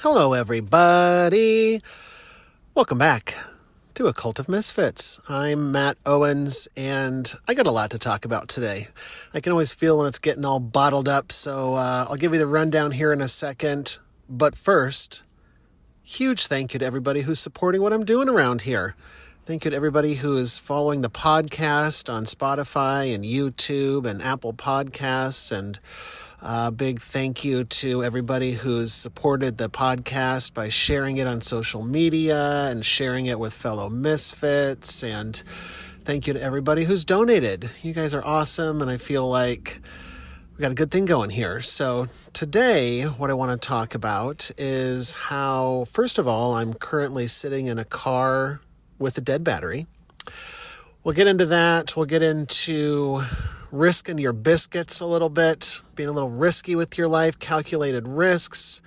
Hello, everybody. Welcome back to A Cult of Misfits. I'm Matt Owens, and I got a lot to talk about today. I can always feel when it's getting all bottled up, so I'll give you the rundown here in a second. But first, huge thank you to everybody who's supporting what I'm doing around here. Thank you to everybody who is following the podcast on Spotify and YouTube and Apple Podcasts, and big thank you to everybody who's supported the podcast by sharing it on social media and sharing it with fellow Misfits. And thank you to everybody who's donated. You guys are awesome, and I feel like we got a good thing going here. So today, what I want to talk about is how, first of all, I'm currently sitting in a car with a dead battery. We'll get into that. We'll get into risking your biscuits a little bit, being a little risky with your life, calculated risks.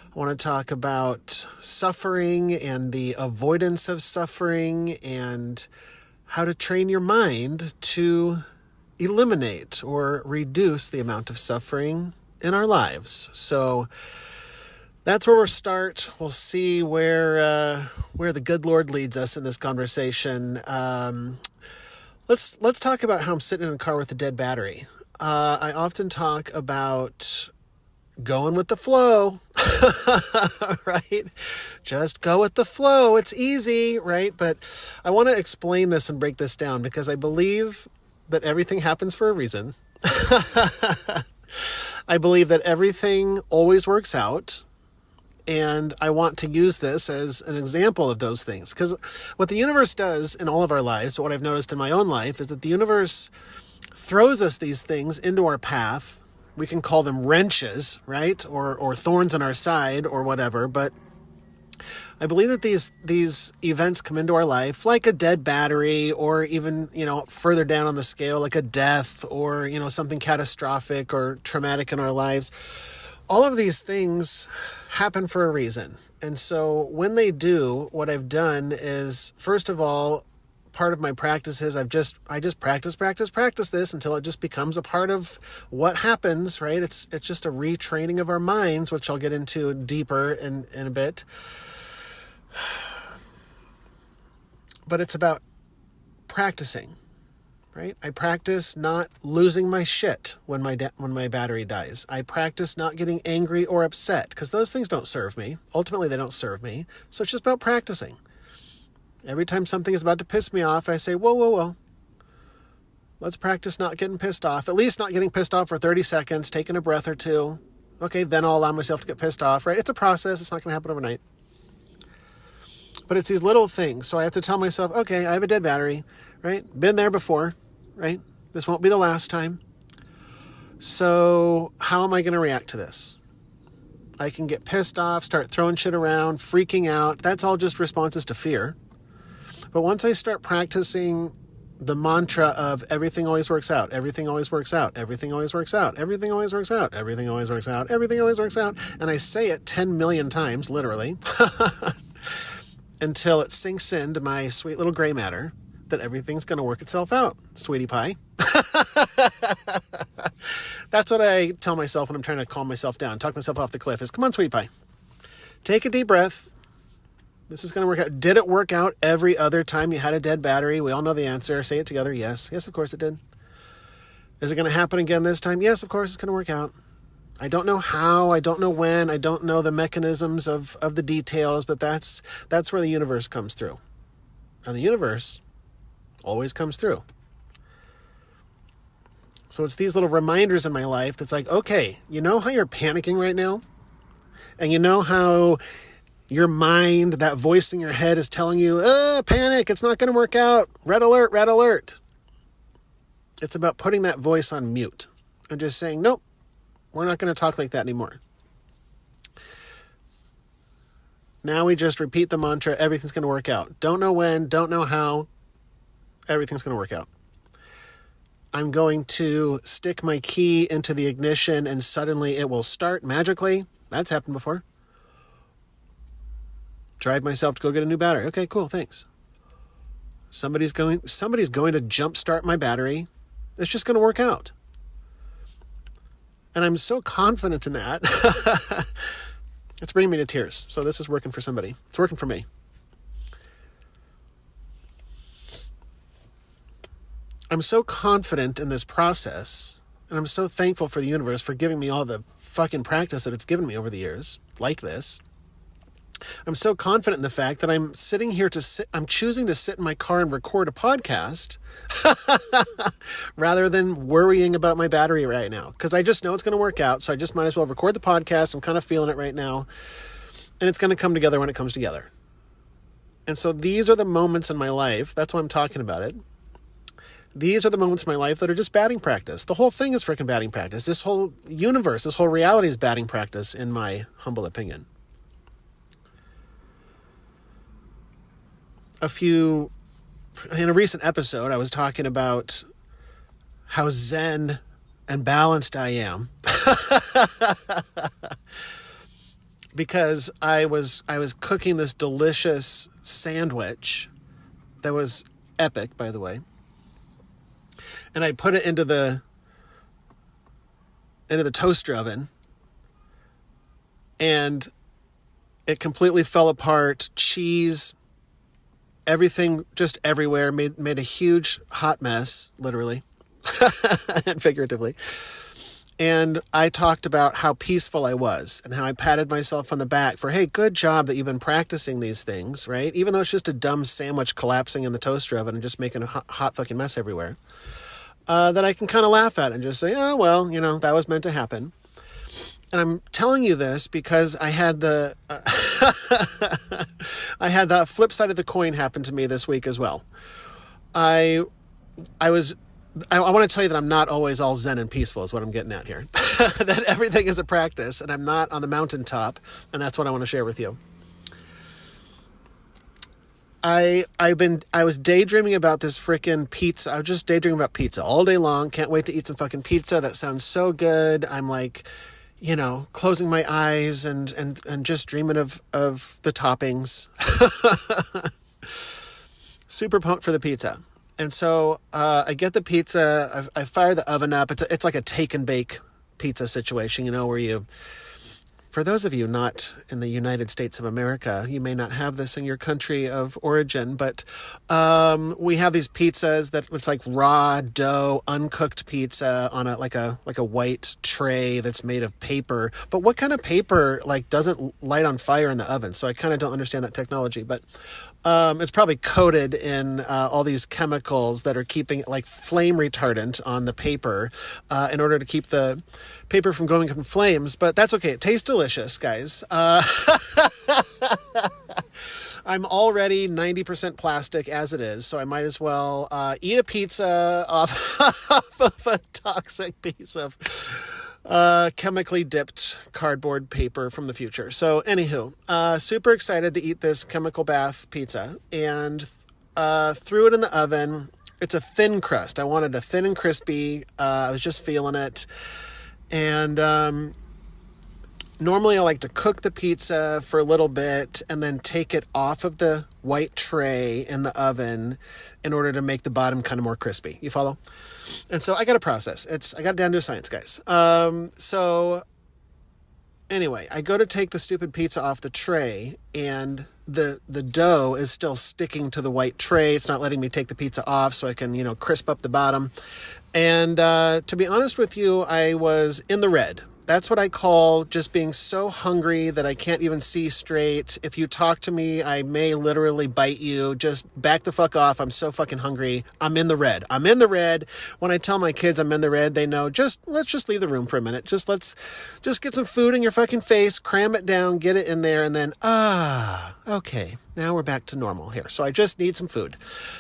I want to talk about suffering and the avoidance of suffering and how to train your mind to eliminate or reduce the amount of suffering in our lives. So that's where we'll start. We'll see where the good Lord leads us in this conversation. Let's talk about how I'm sitting in a car with a dead battery. I often talk about going with the flow, right? Just go with the flow. It's easy, right? But I want to explain this and break this down because I believe that everything happens for a reason. I believe that everything always works out. And I want to use this as an example of those things. Because what the universe does in all of our lives, but what I've noticed in my own life, is that the universe throws us these things into our path. We can call them wrenches, right? Or thorns in our side or whatever. But I believe that these events come into our life like a dead battery, or even, further down on the scale, like a death, or, something catastrophic or traumatic in our lives. All of these things happen for a reason. And so when they do, what I've done is, first of all, part of my practice is I just practice this until it just becomes a part of what happens, right? It's just a retraining of our minds, which I'll get into deeper in a bit. But it's about practicing. Right? I practice not losing my shit when my battery dies. I practice not getting angry or upset because those things don't serve me. Ultimately, they don't serve me. So it's just about practicing. Every time something is about to piss me off, I say, whoa. Let's practice not getting pissed off. At least not getting pissed off for 30 seconds, taking a breath or two. Okay, then I'll allow myself to get pissed off, right? It's a process. It's not going to happen overnight. But it's these little things. So I have to tell myself, okay, I have a dead battery, right? Been there before. Right? This won't be the last time. So how am I going to react to this? I can get pissed off, start throwing shit around, freaking out. That's all just responses to fear. But once I start practicing the mantra of everything always works out, everything always works out, everything always works out, everything always works out, everything always works out, everything always works out, and I say it 10 million times, literally, until it sinks into my sweet little gray matter, that everything's going to work itself out, sweetie pie. That's what I tell myself when I'm trying to calm myself down, talk myself off the cliff, is come on, sweetie pie. Take a deep breath. This is going to work out. Did it work out every other time you had a dead battery? We all know the answer. Say it together. Yes. Yes, of course it did. Is it going to happen again this time? Yes, of course it's going to work out. I don't know how, I don't know when, I don't know the mechanisms of the details, but that's where the universe comes through. And the universe always comes through. So it's these little reminders in my life that's like, okay, you know how you're panicking right now? And you know how your mind, that voice in your head is telling you, panic, it's not going to work out. Red alert, red alert. It's about putting that voice on mute and just saying, nope, we're not going to talk like that anymore. Now we just repeat the mantra, everything's going to work out. Don't know when, don't know how. Everything's going to work out. I'm going to stick my key into the ignition and suddenly it will start magically. That's happened before. Drive myself to go get a new battery. Okay, cool, thanks. Somebody's going to jumpstart my battery. It's just going to work out. And I'm so confident in that. It's bringing me to tears. So this is working for somebody. It's working for me. I'm so confident in this process, and I'm so thankful for the universe for giving me all the fucking practice that it's given me over the years, like this. I'm so confident in the fact that I'm choosing to sit in my car and record a podcast rather than worrying about my battery right now. Because I just know it's going to work out, so I just might as well record the podcast. I'm kind of feeling it right now, and it's going to come together when it comes together. And so these are the moments in my life, that's why I'm talking about it. These are the moments in my life that are just batting practice. The whole thing is freaking batting practice. This whole universe, this whole reality is batting practice, in my humble opinion. In a recent episode, I was talking about how zen and balanced I am. Because I was cooking this delicious sandwich that was epic, by the way. And I put it into the toaster oven, and it completely fell apart. Cheese, everything just everywhere, made a huge hot mess, literally and figuratively. And I talked about how peaceful I was and how I patted myself on the back for, hey, good job that you've been practicing these things, right? Even though it's just a dumb sandwich collapsing in the toaster oven and just making a hot fucking mess everywhere. That I can kind of laugh at and just say, oh, well, that was meant to happen. And I'm telling you this because I had the flip side of the coin happen to me this week as well. I want to tell you that I'm not always all zen and peaceful is what I'm getting at here. That everything is a practice, and I'm not on the mountaintop, and that's what I want to share with you. I was daydreaming about this freaking pizza. I was just daydreaming about pizza all day long. Can't wait to eat some fucking pizza. That sounds so good. I'm like, closing my eyes and just dreaming of the toppings. Super pumped for the pizza. And so I get the pizza. I fire the oven up. It's like a take and bake pizza situation, where you... For those of you not in the United States of America, you may not have this in your country of origin, but we have these pizzas that it's like raw dough, uncooked pizza on like a white tray that's made of paper. But what kind of paper doesn't light on fire in the oven? So I kind of don't understand that technology, but it's probably coated in all these chemicals that are keeping it like flame retardant on the paper in order to keep the paper from going up in flames. But that's okay. It tastes delicious, guys. I'm already 90% plastic as it is, so I might as well eat a pizza off of a toxic piece of chemically dipped cardboard paper from the future. So anywho, super excited to eat this chemical bath pizza, and threw it in the oven. It's a thin crust. I wanted a thin and crispy. I was just feeling it. And normally I like to cook the pizza for a little bit and then take it off of the white tray in the oven in order to make the bottom kind of more crispy. You follow? And so I got a process. I got it down to a science, guys. So anyway, I go to take the stupid pizza off the tray, and the dough is still sticking to the white tray. It's not letting me take the pizza off so I can, crisp up the bottom. And to be honest with you, I was in the red. That's what I call just being so hungry that I can't even see straight. If you talk to me, I may literally bite you. Just back the fuck off. I'm so fucking hungry. I'm in the red. I'm in the red. When I tell my kids I'm in the red, they know, let's just leave the room for a minute. Let's get some food in your fucking face, cram it down, get it in there, and then, okay, now we're back to normal here. So I just need some food.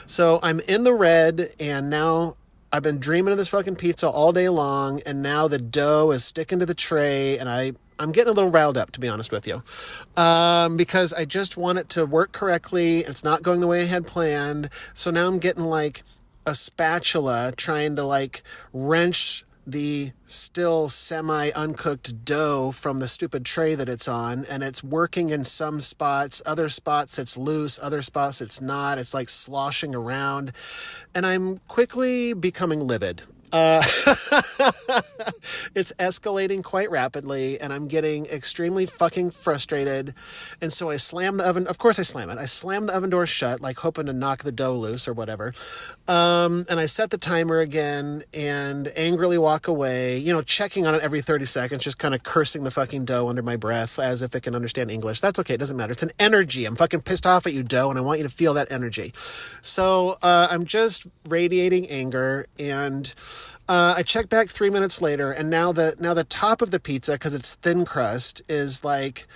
So I'm in the red, and now I've been dreaming of this fucking pizza all day long, and now the dough is sticking to the tray, and I'm getting a little riled up, to be honest with you, because I just want it to work correctly. It's not going the way I had planned, so now I'm getting like a spatula trying to wrench the still semi-uncooked dough from the stupid tray that it's on, and it's working in some spots. Other spots it's loose, other spots it's not. It's sloshing around, and I'm quickly becoming livid. It's escalating quite rapidly, and I'm getting extremely fucking frustrated. And so I slam the oven. Of course, I slam it. I slam the oven door shut, like hoping to knock the dough loose or whatever. And I set the timer again and angrily walk away, checking on it every 30 seconds, just kind of cursing the fucking dough under my breath as if it can understand English. That's okay. It doesn't matter. It's an energy. I'm fucking pissed off at you, dough, and I want you to feel that energy. So I'm just radiating anger, and I check back 3 minutes later, and now the top of the pizza, because it's thin crust, is like,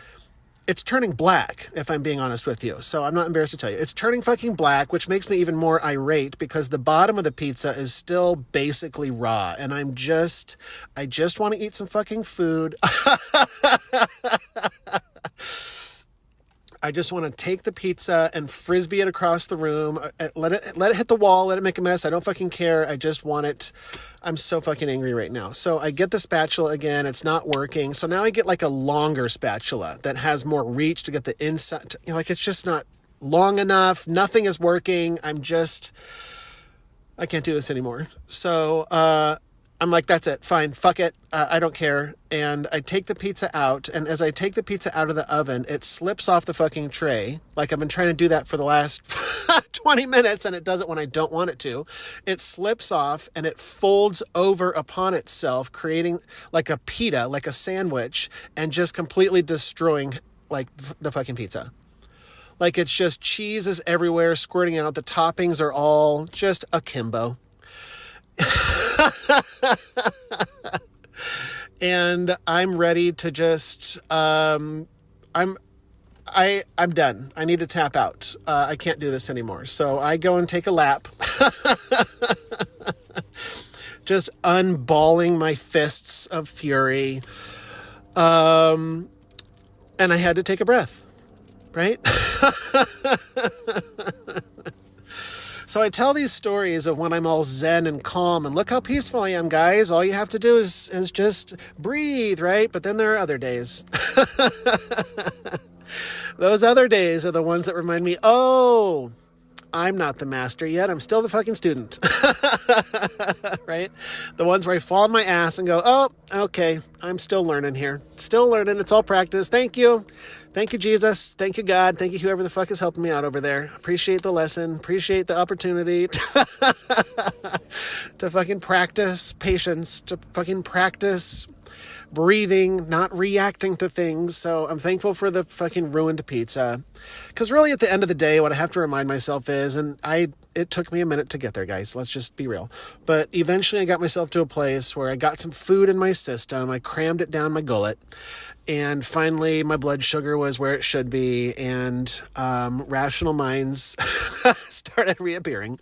it's turning black, if I'm being honest with you. So I'm not embarrassed to tell you. It's turning fucking black, which makes me even more irate because the bottom of the pizza is still basically raw. And I just want to eat some fucking food. I just want to take the pizza and frisbee it across the room. Let it hit the wall. Let it make a mess. I don't fucking care. I just want it. I'm so fucking angry right now. So I get the spatula again. It's not working. So now I get like a longer spatula that has more reach to get the inside. It's just not long enough. Nothing is working. I can't do this anymore. So, I'm like, that's it. Fine. Fuck it. I don't care. And I take the pizza out. And as I take the pizza out of the oven, it slips off the fucking tray. Like I've been trying to do that for the last 20 minutes and it does it when I don't want it to. It slips off and it folds over upon itself, creating like a pita, like a sandwich, and just completely destroying like the fucking pizza. Like it's just cheese is everywhere, squirting out. The toppings are all just akimbo. And I'm ready to just I'm done. I need to tap out. I can't do this anymore. So I go and take a lap. Just unballing my fists of fury. And I had to take a breath, right? So I tell these stories of when I'm all zen and calm and look how peaceful I am, guys. All you have to do is just breathe, right? But then there are other days. Those other days are the ones that remind me, oh, I'm not the master yet. I'm still the fucking student. Right? The ones where I fall on my ass and go, oh, okay, I'm still learning here. Still learning. It's all practice. Thank you. Thank you, Jesus. Thank you, God. Thank you, whoever the fuck is helping me out over there. Appreciate the lesson. Appreciate the opportunity to fucking practice patience, to fucking practice breathing, not reacting to things. So I'm thankful for the fucking ruined pizza. Because really at the end of the day, what I have to remind myself is, it took me a minute to get there, guys. Let's just be real. But eventually I got myself to a place where I got some food in my system. I crammed it down my gullet. And finally, my blood sugar was where it should be, and rational minds started reappearing.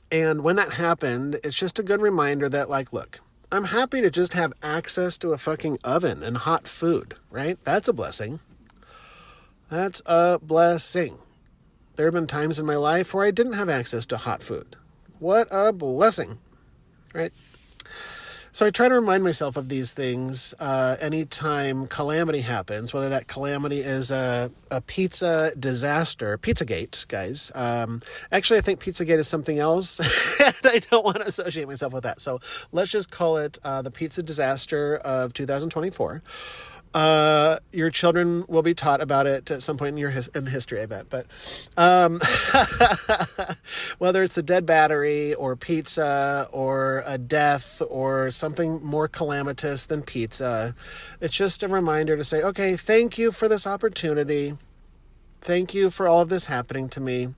And when that happened, it's just a good reminder that, like, look, I'm happy to just have access to a fucking oven and hot food, right? That's a blessing. That's a blessing. There have been times in my life where I didn't have access to hot food. What a blessing, right? So I try to remind myself of these things anytime calamity happens, whether that calamity is a pizza disaster, Pizzagate, guys. Actually, I think Pizzagate is something else, and I don't want to associate myself with that. So let's just call it the pizza disaster of 2024. Your children will be taught about it at some point in history, I bet. But whether it's the dead battery or pizza or a death or something more calamitous than pizza, it's just a reminder to say, okay, thank you for this opportunity. Thank you for all of this happening to me.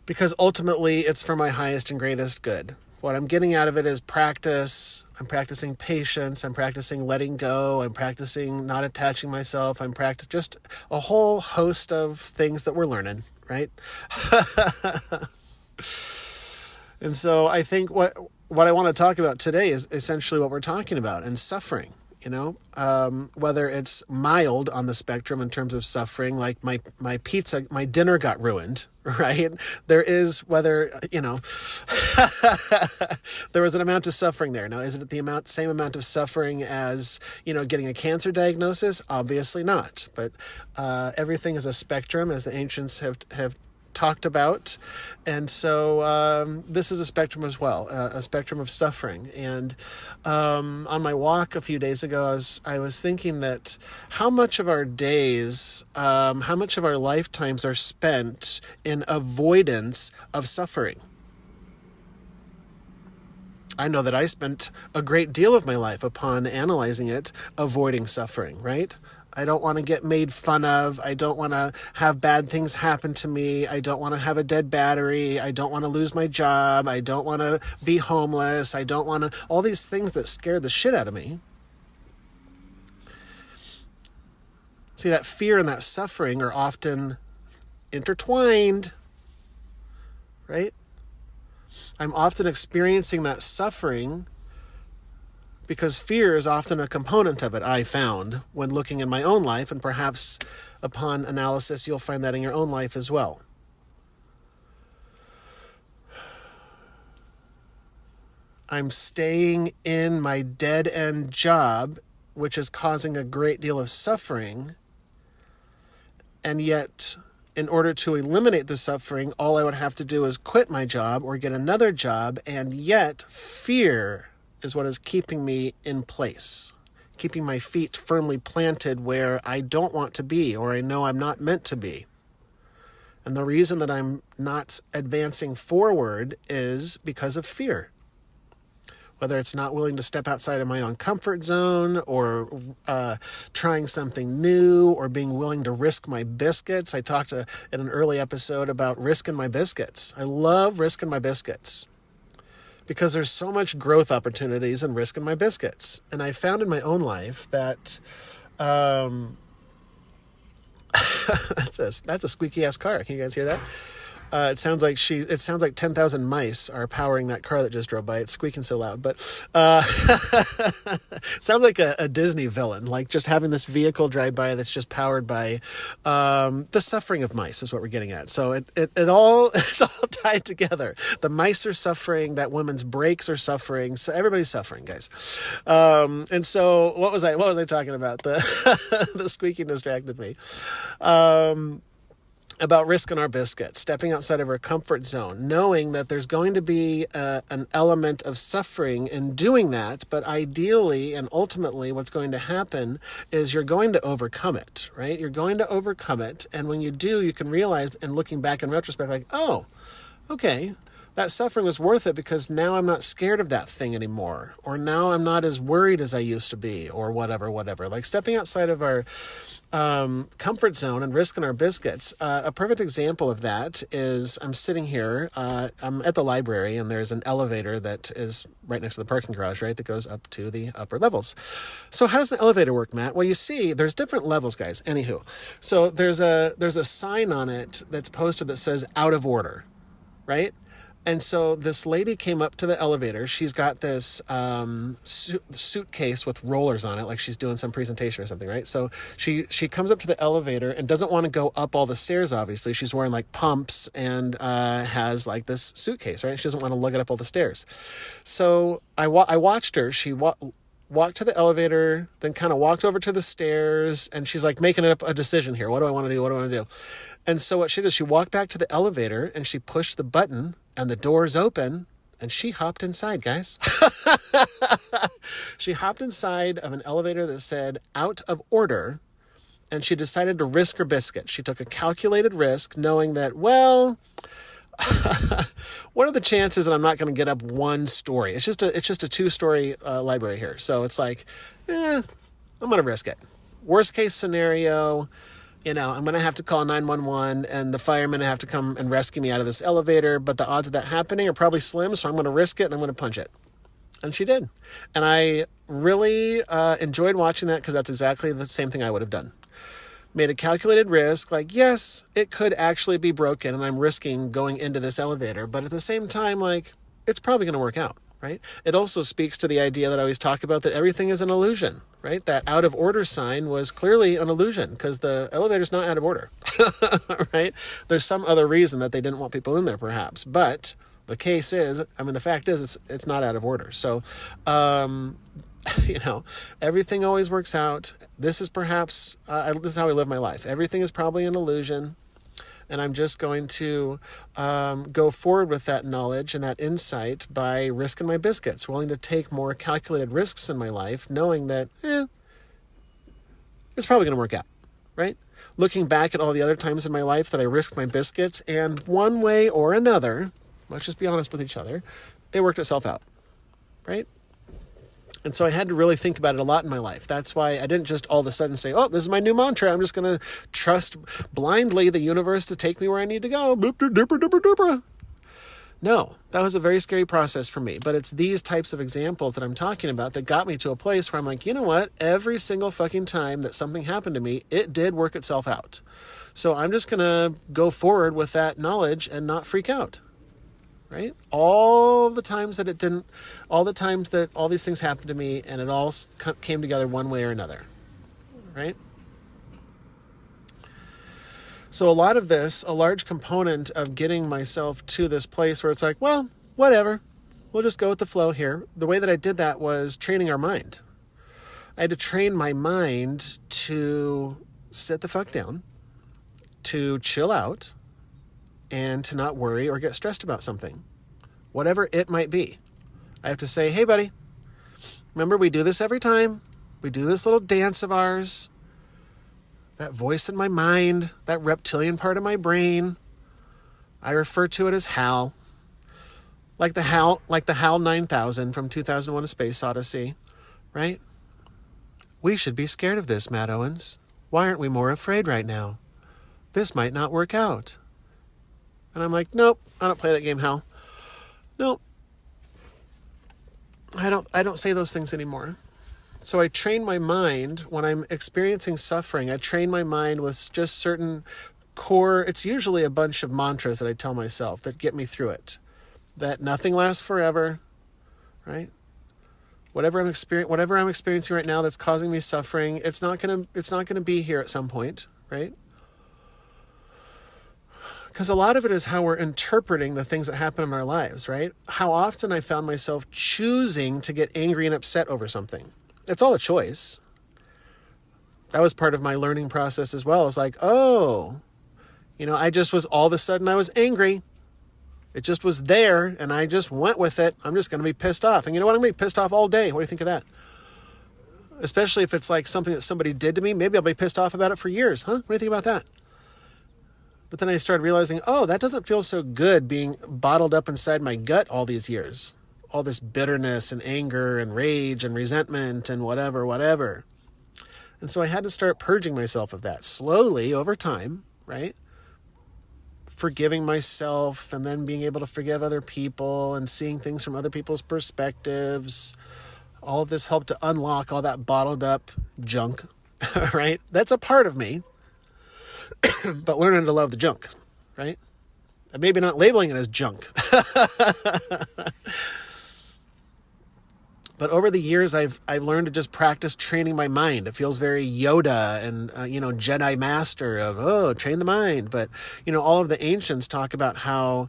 Because ultimately, it's for my highest and greatest good. What I'm getting out of it is practice. I'm practicing patience. I'm practicing letting go. I'm practicing not attaching myself. I'm practicing just a whole host of things that we're learning, right? And so I think what I want to talk about today is essentially what we're talking about, and suffering. Whether it's mild on the spectrum in terms of suffering, like my pizza, my dinner got ruined, right? There is whether, there was an amount of suffering there. Now, is it the same amount of suffering as, getting a cancer diagnosis? Obviously not. But everything is a spectrum, as the ancients have talked about. And so this is a spectrum as well, a spectrum of suffering. And on my walk a few days ago, I was thinking that how much of our days, how much of our lifetimes are spent in avoidance of suffering. I know that I spent a great deal of my life, upon analyzing it, avoiding suffering, right? I don't want to get made fun of. I don't want to have bad things happen to me. I don't want to have a dead battery. I don't want to lose my job. I don't want to be homeless. I don't want to... all these things that scare the shit out of me. See, that fear and that suffering are often intertwined, right? I'm often experiencing that suffering because fear is often a component of it, I found, when looking in my own life, and perhaps upon analysis you'll find that in your own life as well. I'm staying in my dead-end job, which is causing a great deal of suffering, and yet, in order to eliminate the suffering, all I would have to do is quit my job or get another job, and yet fear is what is keeping me in place, keeping my feet firmly planted where I don't want to be, or I know I'm not meant to be. And the reason that I'm not advancing forward is because of fear. Whether it's not willing to step outside of my own comfort zone, or trying something new, or being willing to risk my biscuits. I talked in an early episode about risking my biscuits. I love risking my biscuits because there's so much growth opportunities in risking my biscuits. And I found in my own life that that's a squeaky ass car. Can you guys hear that? It sounds like 10,000 mice are powering that car that just drove by. It's squeaking so loud, but sounds like a Disney villain, like just having this vehicle drive by that's just powered by the suffering of mice is what we're getting at. So it's all tied together. The mice are suffering. That woman's brakes are suffering. So everybody's suffering, guys. And so what was I talking about? The squeaking distracted me. About risking our biscuits, stepping outside of our comfort zone, knowing that there's going to be an element of suffering in doing that, but ideally and ultimately what's going to happen is you're going to overcome it, right? You're going to overcome it, and when you do, you can realize, and looking back in retrospect, like, oh, okay, that suffering was worth it because now I'm not scared of that thing anymore, or now I'm not as worried as I used to be, or whatever. Like stepping outside of our comfort zone and risking our biscuits. A perfect example of that is I'm sitting here, I'm at the library, and there's an elevator that is right next to the parking garage, right, that goes up to the upper levels. So how does an elevator work, Matt? Well, you see, there's different levels, guys. Anywho, so there's a sign on it that's posted that says out of order, right? And so this lady came up to the elevator. She's got this suitcase with rollers on it, like she's doing some presentation or something, right? So she comes up to the elevator and doesn't want to go up all the stairs, obviously. She's wearing like pumps and has like this suitcase, right? She doesn't want to lug it up all the stairs. So I watched her. She walked to the elevator, then kind of walked over to the stairs, and she's like making up a decision here. What do I want to do? What do I want to do? And so what she did, she walked back to the elevator and she pushed the button and the doors open and she hopped inside, guys. She hopped inside of an elevator that said out of order, and she decided to risk her biscuit. She took a calculated risk knowing that, well, what are the chances that I'm not going to get up one story? It's just a 2-story library here. So it's like, I'm going to risk it. Worst case scenario, I'm going to have to call 911 and the firemen have to come and rescue me out of this elevator, but the odds of that happening are probably slim, so I'm going to risk it and I'm going to punch it. And she did. And I really enjoyed watching that because that's exactly the same thing I would have done. Made a calculated risk, like, yes, it could actually be broken and I'm risking going into this elevator, but at the same time, like, it's probably going to work out, right? It also speaks to the idea that I always talk about, that everything is an illusion, right? That out of order sign was clearly an illusion because the elevator's not out of order, right? There's some other reason that they didn't want people in there, perhaps, but the case is, the fact is, it's not out of order. So, everything always works out. This is perhaps, this is how I live my life. Everything is probably an illusion. And I'm just going to go forward with that knowledge and that insight by risking my biscuits, willing to take more calculated risks in my life, knowing that, it's probably going to work out, right? Looking back at all the other times in my life that I risked my biscuits, and one way or another, let's just be honest with each other, it worked itself out, right? And so I had to really think about it a lot in my life. That's why I didn't just all of a sudden say, oh, this is my new mantra. I'm just going to trust blindly the universe to take me where I need to go. No, that was a very scary process for me. But it's these types of examples that I'm talking about that got me to a place where I'm like, you know what? Every single fucking time that something happened to me, it did work itself out. So I'm just going to go forward with that knowledge and not freak out. Right? All the times that it didn't, all the times that all these things happened to me and it all came together one way or another. Right? So a lot of this, a large component of getting myself to this place where it's like, well, whatever, we'll just go with the flow here. The way that I did that was training our mind. I had to train my mind to sit the fuck down, to chill out, and to not worry or get stressed about something, whatever it might be. I have to say, hey, buddy, remember we do this every time. We do this little dance of ours. That voice in my mind, that reptilian part of my brain, I refer to it as HAL. Like the HAL 9000 from 2001: A Space Odyssey, right? We should be scared of this, Matt Owens. Why aren't we more afraid right now? This might not work out. And I'm like, nope, I don't play that game, Hal. Nope. I don't say those things anymore. So I train my mind when I'm experiencing suffering. I train my mind with just certain core, it's usually a bunch of mantras that I tell myself that get me through it. That nothing lasts forever, right? Whatever I'm experiencing right now that's causing me suffering, it's not gonna be here at some point, right? Because a lot of it is how we're interpreting the things that happen in our lives, right? How often I found myself choosing to get angry and upset over something. It's all a choice. That was part of my learning process as well. It's like, all of a sudden I was angry. It just was there and I just went with it. I'm just going to be pissed off. And you know what? I'm going to be pissed off all day. What do you think of that? Especially if it's like something that somebody did to me. Maybe I'll be pissed off about it for years. Huh? What do you think about that? But then I started realizing, that doesn't feel so good being bottled up inside my gut all these years. All this bitterness and anger and rage and resentment and whatever. And so I had to start purging myself of that slowly over time, right? Forgiving myself and then being able to forgive other people and seeing things from other people's perspectives. All of this helped to unlock all that bottled up junk, right? That's a part of me. But learning to love the junk, right? And maybe not labeling it as junk. But over the years, I've learned to just practice training my mind. It feels very Yoda and, Jedi Master of, train the mind. But, all of the ancients talk about how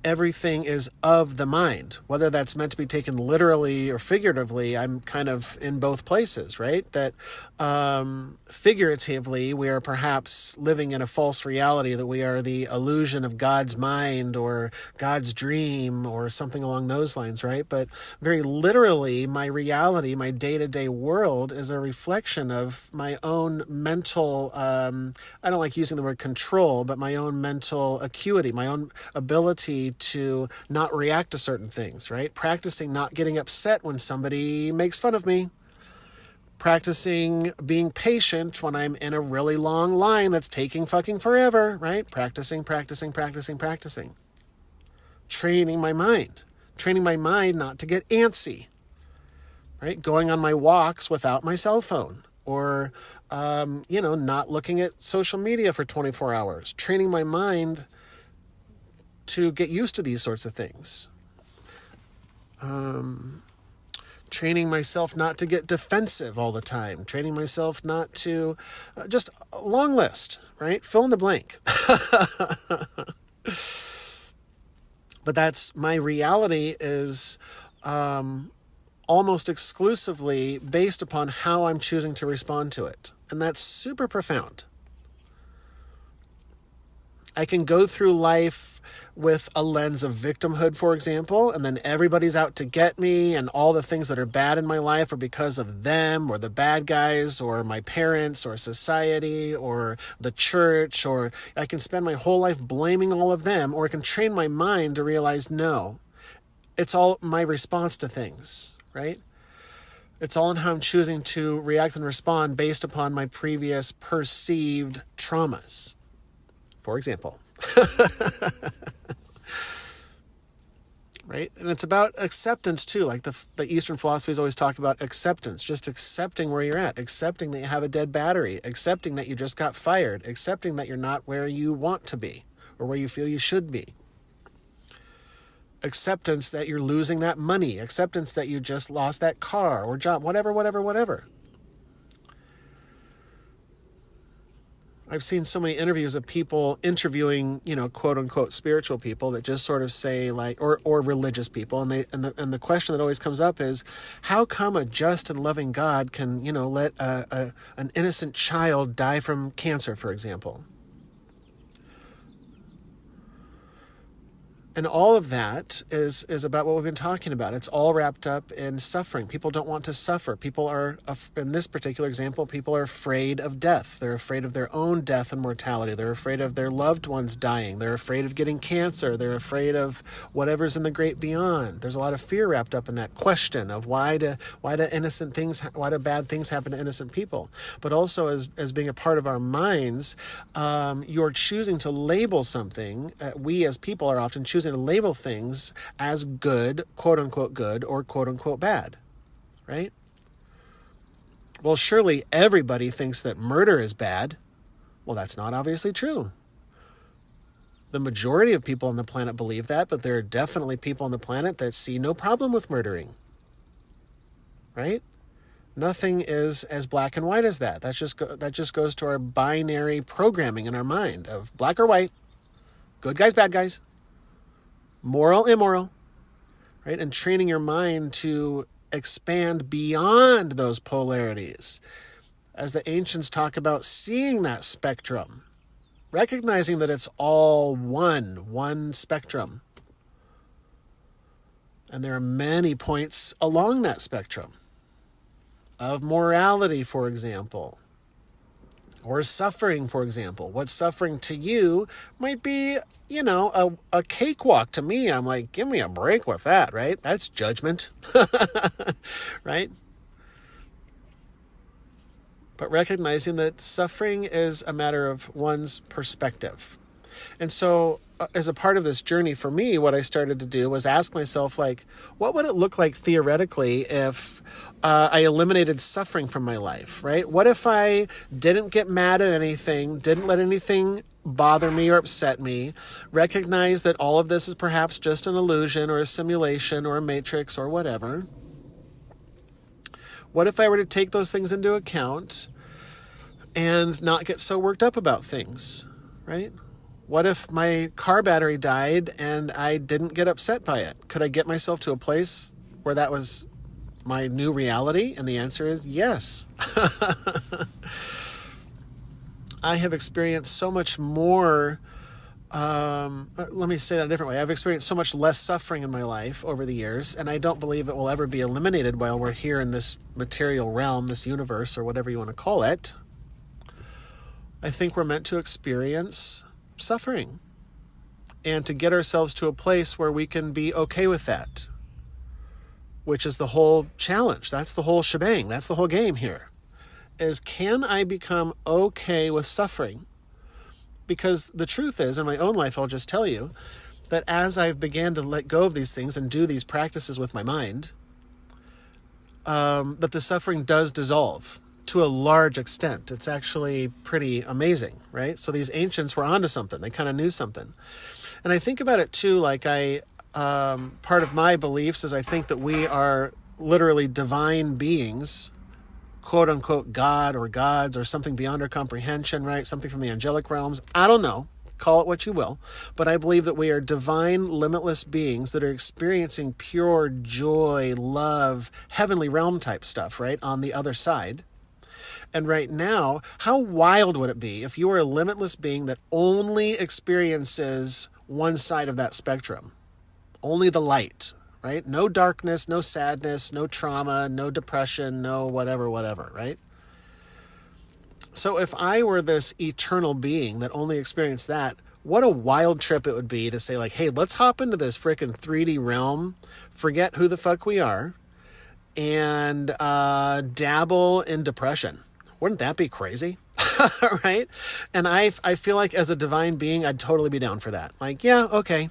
everything is of the mind. Whether that's meant to be taken literally or figuratively, I'm kind of in both places, right? That figuratively, we are perhaps living in a false reality, that we are the illusion of God's mind or God's dream or something along those lines, right? But very literally, my reality, my day-to-day world is a reflection of my own mental, I don't like using the word control, but my own mental acuity, my own ability to not react to certain things, right? Practicing not getting upset when somebody makes fun of me. Practicing being patient when I'm in a really long line that's taking fucking forever, right? Practicing. Training my mind not to get antsy, right? Going on my walks without my cell phone or, not looking at social media for 24 hours. Training my mind to get used to these sorts of things. Training myself not to get defensive all the time. Training myself not to, just a long list, right? Fill in the blank. But that's my reality is almost exclusively based upon how I'm choosing to respond to it. And that's super profound. I can go through life with a lens of victimhood, for example, and then everybody's out to get me, and all the things that are bad in my life are because of them, or the bad guys, or my parents, or society, or the church, or I can spend my whole life blaming all of them, or I can train my mind to realize, no, it's all my response to things, right? It's all in how I'm choosing to react and respond based upon my previous perceived traumas. For example, right? And it's about acceptance too. Like the Eastern philosophies always talk about acceptance, just accepting where you're at, accepting that you have a dead battery, accepting that you just got fired, accepting that you're not where you want to be or where you feel you should be. Acceptance that you're losing that money, acceptance that you just lost that car or job, whatever. I've seen so many interviews of people interviewing, quote unquote spiritual people that just sort of say like, or religious people. And the question that always comes up is, how come a just and loving God can, let an innocent child die from cancer, for example? And all of that is about what we've been talking about. It's all wrapped up in suffering. People don't want to suffer. People are, in this particular example, people are afraid of death. They're afraid of their own death and mortality. They're afraid of their loved ones dying. They're afraid of getting cancer. They're afraid of whatever's in the great beyond. There's a lot of fear wrapped up in that question of why do bad things happen to innocent people? But also as being a part of our minds, you're choosing to label something. We as people are often choosing to label things as good, quote unquote good, or quote unquote bad, right? Well, surely everybody thinks that murder is bad. Well, that's not obviously true. The majority of people on the planet believe that, but there are definitely people on the planet that see no problem with murdering, right? Nothing is as black and white as that. That just goes to our binary programming in our mind of black or white, good guys, bad guys, moral, immoral, right? And training your mind to expand beyond those polarities. As the ancients talk about seeing that spectrum, recognizing that it's all one spectrum. And there are many points along that spectrum of morality, for example, or suffering, for example. What's suffering to you might be, a cakewalk to me. I'm like, give me a break with that, right? That's judgment, right? But recognizing that suffering is a matter of one's perspective. And so as a part of this journey for me, what I started to do was ask myself, like, what would it look like theoretically if I eliminated suffering from my life, right? What if I didn't get mad at anything, didn't let anything bother me or upset me, recognize that all of this is perhaps just an illusion or a simulation or a matrix or whatever? What if I were to take those things into account and not get so worked up about things, right? What if my car battery died and I didn't get upset by it? Could I get myself to a place where that was my new reality? And the answer is yes. I have experienced so much more, let me say that a different way. I've experienced so much less suffering in my life over the years, and I don't believe it will ever be eliminated while we're here in this material realm, this universe, or whatever you want to call it. I think we're meant to experience suffering and to get ourselves to a place where we can be okay with that, which is the whole challenge. That's the whole shebang. That's the whole game here, is can I become okay with suffering? Because the truth is, in my own life, I'll just tell you that as I've began to let go of these things and do these practices with my mind, that the suffering does dissolve to a large extent. It's actually pretty amazing, right? So these ancients were onto something. They kind of knew something. And I think about it too, like part of my beliefs is I think that we are literally divine beings, quote unquote God or gods or something beyond our comprehension, right? Something from the angelic realms. I don't know. Call it what you will. But I believe that we are divine, limitless beings that are experiencing pure joy, love, heavenly realm type stuff, right? On the other side. And right now, how wild would it be if you were a limitless being that only experiences one side of that spectrum? Only the light, right? No darkness, no sadness, no trauma, no depression, no whatever, right? So if I were this eternal being that only experienced that, what a wild trip it would be to say like, hey, let's hop into this freaking 3D realm, forget who the fuck we are, and dabble in depression. Wouldn't that be crazy? Right? And I feel like as a divine being, I'd totally be down for that. Like, yeah, okay.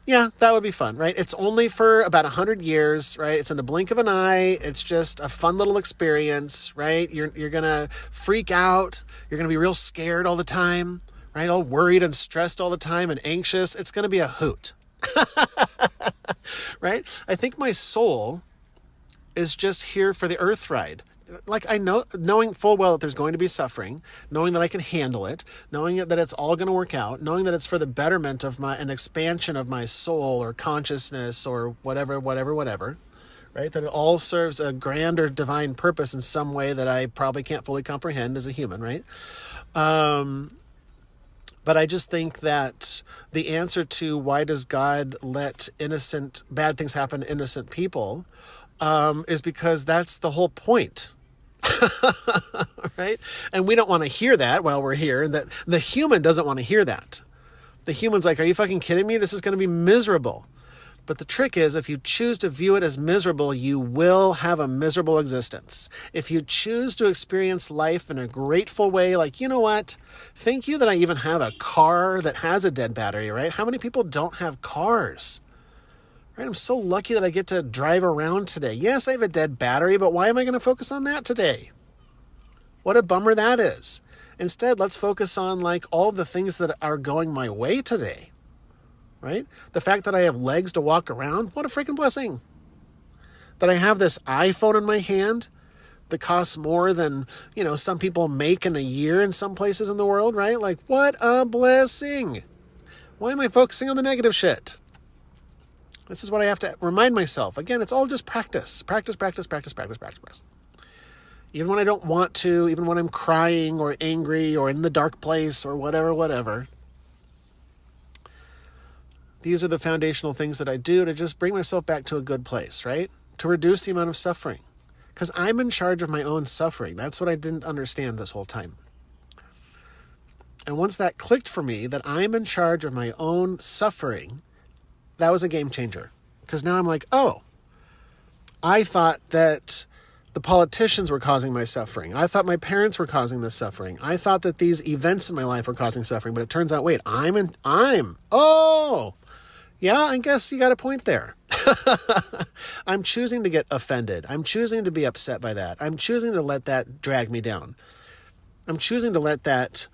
Yeah, that would be fun, right? It's only for about 100 years, right? It's in the blink of an eye. It's just a fun little experience, right? You're going to freak out. You're going to be real scared all the time, right? All worried and stressed all the time and anxious. It's going to be a hoot, right? I think my soul is just here for the earth ride. Like I know, knowing full well that there's going to be suffering, knowing that I can handle it, knowing that it's all going to work out, knowing that it's for the betterment of an expansion of my soul or consciousness or whatever, right? That it all serves a grander divine purpose in some way that I probably can't fully comprehend as a human, right? But I just think that the answer to why does God let bad things happen to innocent people is because that's the whole point. Right? And we don't want to hear that while we're here. And that the human doesn't want to hear that. The human's like, are you fucking kidding me? This is going to be miserable. But the trick is, if you choose to view it as miserable, you will have a miserable existence. If you choose to experience life in a grateful way, like, you know what? Thank you that I even have a car that has a dead battery, right? How many people don't have cars? Right? I'm so lucky that I get to drive around today. Yes, I have a dead battery, but why am I going to focus on that today? What a bummer that is. Instead, let's focus on like all the things that are going my way today. Right? The fact that I have legs to walk around, what a freaking blessing. That I have this iPhone in my hand that costs more than, some people make in a year in some places in the world, right? Like, what a blessing. Why am I focusing on the negative shit? This is what I have to remind myself. Again, it's all just practice. Practice. Even when I don't want to, even when I'm crying or angry or in the dark place or whatever. These are the foundational things that I do to just bring myself back to a good place, right? To reduce the amount of suffering. Because I'm in charge of my own suffering. That's what I didn't understand this whole time. And once that clicked for me, that I'm in charge of my own suffering, that was a game changer. Because now I'm like, oh, I thought that the politicians were causing my suffering. I thought my parents were causing this suffering. I thought that these events in my life were causing suffering. But it turns out, wait, yeah, I guess you got a point there. I'm choosing to get offended. I'm choosing to be upset by that. I'm choosing to let that drag me down. I'm choosing to let that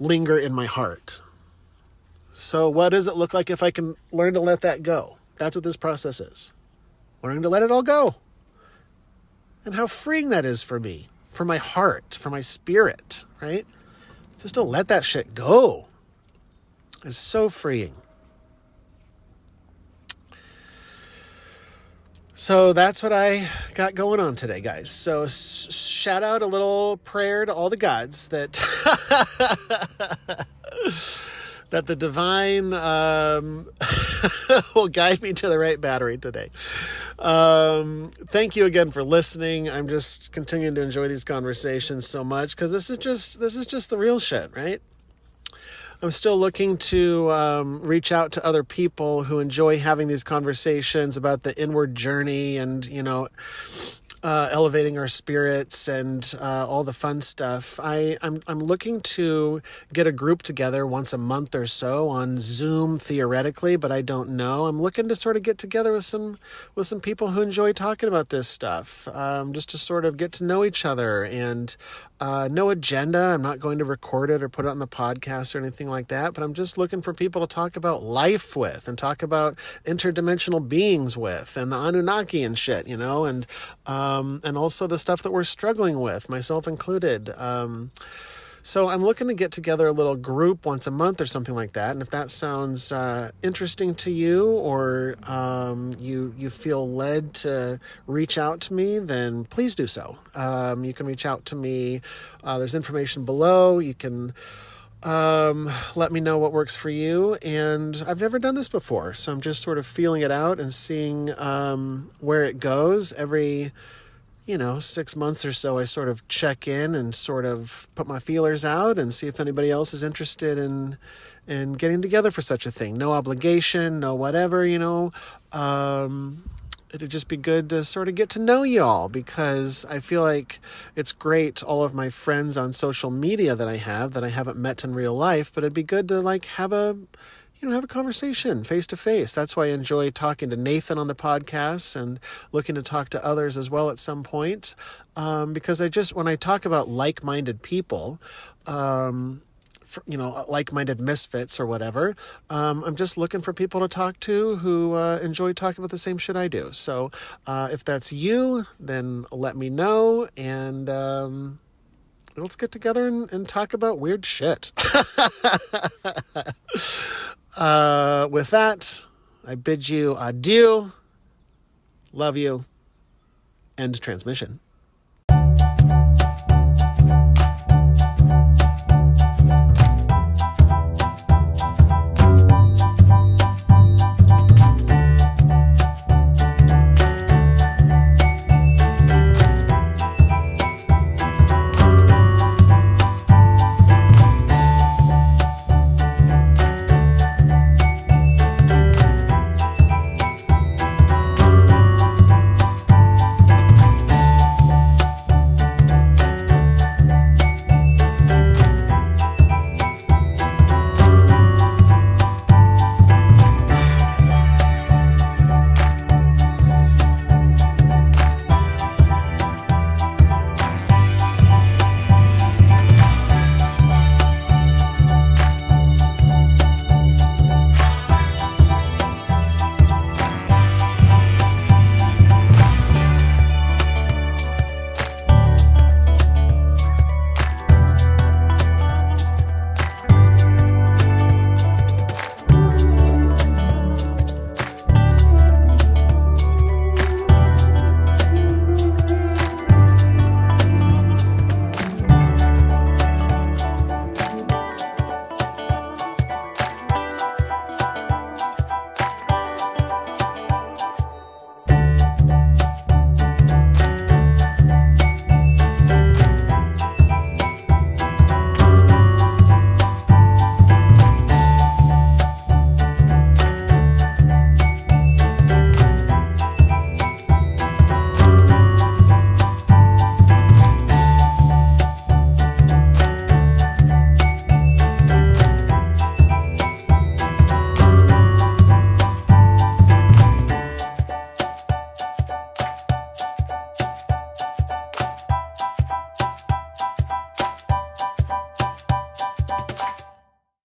linger in my heart. So what does it look like if I can learn to let that go? That's what this process is. Learning to let it all go. And how freeing that is for me, for my heart, for my spirit, right? Just to let that shit go is so freeing. So that's what I got going on today, guys. So shout out a little prayer to all the gods that that the divine will guide me to the right battery today. Thank you again for listening. I'm just continuing to enjoy these conversations so much because this is just the real shit, right? I'm still looking to reach out to other people who enjoy having these conversations about the inward journey and, elevating our spirits and all the fun stuff. I'm looking to get a group together once a month or so on Zoom theoretically, but I don't know. I'm looking to sort of get together with some people who enjoy talking about this stuff, just to sort of get to know each other and no agenda. I'm not going to record it or put it on the podcast or anything like that, but I'm just looking for people to talk about life with and talk about interdimensional beings with and the Anunnaki and shit, and also the stuff that we're struggling with, myself included. So I'm looking to get together a little group once a month or something like that. And if that sounds interesting to you, or you feel led to reach out to me, then please do so. You can reach out to me. There's information below. You can let me know what works for you. And I've never done this before, so I'm just sort of feeling it out and seeing where it goes. Every 6 months or so, I sort of check in and sort of put my feelers out and see if anybody else is interested in getting together for such a thing. No obligation, no whatever, It'd just be good to sort of get to know you all, because I feel like it's great, all of my friends on social media that I haven't met in real life, but it'd be good to have a conversation face to face. That's why I enjoy talking to Nathan on the podcast and looking to talk to others as well at some point. Because when I talk about like-minded people, like-minded misfits or whatever, I'm just looking for people to talk to who enjoy talking about the same shit I do. So if that's you, then let me know, and let's get together and talk about weird shit. With that, I bid you adieu. Love you. End transmission.